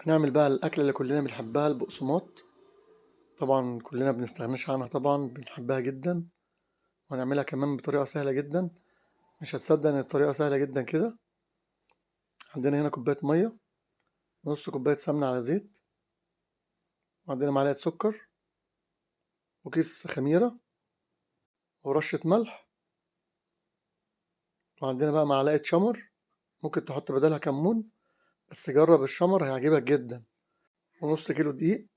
هنعمل بقى الأكلة اللي كلنا بنحبها، البقسماط. طبعا كلنا بنستغناش عنها، طبعا بنحبها جدا، وهنعملها كمان بطريقة سهلة جدا. مش هتصدق ان الطريقة سهلة جدا كده. عندنا هنا كوباية مية، نص كوباية سمنة على زيت، وعندنا معلقة سكر، وكيس خميرة، ورشة ملح، وعندنا بقى معلقة شمر. ممكن تحط بدلها كمون، بس جرب الشمر هيعجبك جدا. ونص كيلو دقيق.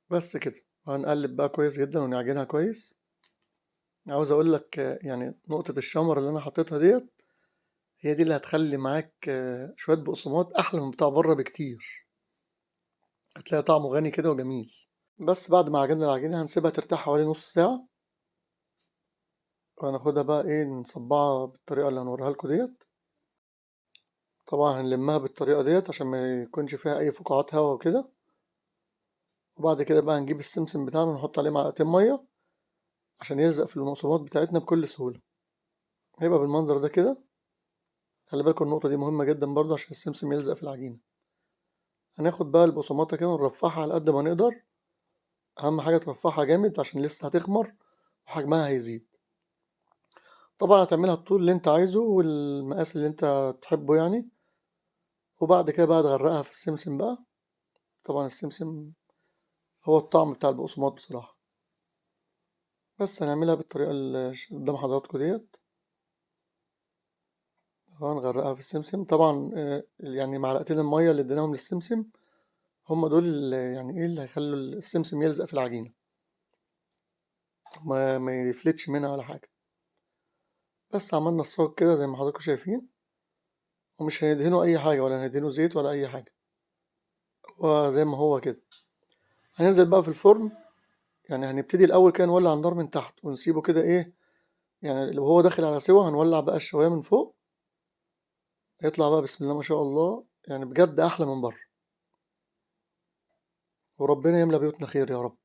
بس كده. وهنقلب بقى كويس جدا ونعجنها كويس. عاوز اقول لك يعني نقطة الشمر اللي انا حطيتها ديت هي دي اللي هتخلي معاك شوية بقسماط احلى من بتاع بره بكتير. هتلاقي طعمه غني كده وجميل. بس بعد ما عجننا العجينة هنسيبها ترتاح حوالي نص ساعة، وهناخدها بقى ايه نصبعها بالطريقة اللي هنوريها لكم ديت. طبعا هنلمها بالطريقة ديت عشان ما يكونش فيها اي فقاعات هوا وكده. وبعد كده بقى هنجيب السمسم بتاعنا ونحط عليه معلقتين مية عشان يلزق في المقسمات بتاعتنا بكل سهولة. هيبقى بالمنظر ده كده. خلي بالكم النقطة دي مهمة جدا برضه عشان السمسم يلزق في العجينة. هناخد بقى البقسماطة كده ونرفعها على قد ما نقدر. أهم حاجة ترفعها جامد عشان لسه هتخمر وحجمها هيزيد. طبعا هتعملها بالطول اللي انت عايزه والمقاس اللي انت تحبه يعني. وبعد كده بقى تغرقها في السمسم بقى. طبعا السمسم هو الطعم بتاع البقسماط بصراحة. بس هنعملها بالطريقة اللي قدام حضراتكم ديت. هنغرقها في السمسم طبعا يعني معلقتين المية اللي اديناهم للسمسم هم دول اللي يعني ايه اللي هيخلوا السمسم يلزق في العجينة، ما يفلتش منها ولا حاجة. بس عملنا الصاج كده زي ما حضراتكم شايفين. ومش هندهنه أي حاجة ولا هندهنه زيت ولا أي حاجة. هو زي ما هو كده. هننزل بقى في الفرن. يعني هنبتدي الأول كده نولع النار من تحت ونسيبه كده إيه. يعني لو هو داخل على سوا هنولع بقى الشواية من فوق. هيطلع بقى بسم الله ما شاء الله يعني بجد أحلى من بره. وربنا يملى بيوتنا خير يا رب.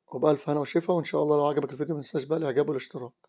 وبألف هنا وشفا، وإن شاء الله لو عجبك الفيديو متنساش بقى الإعجاب والاشتراك.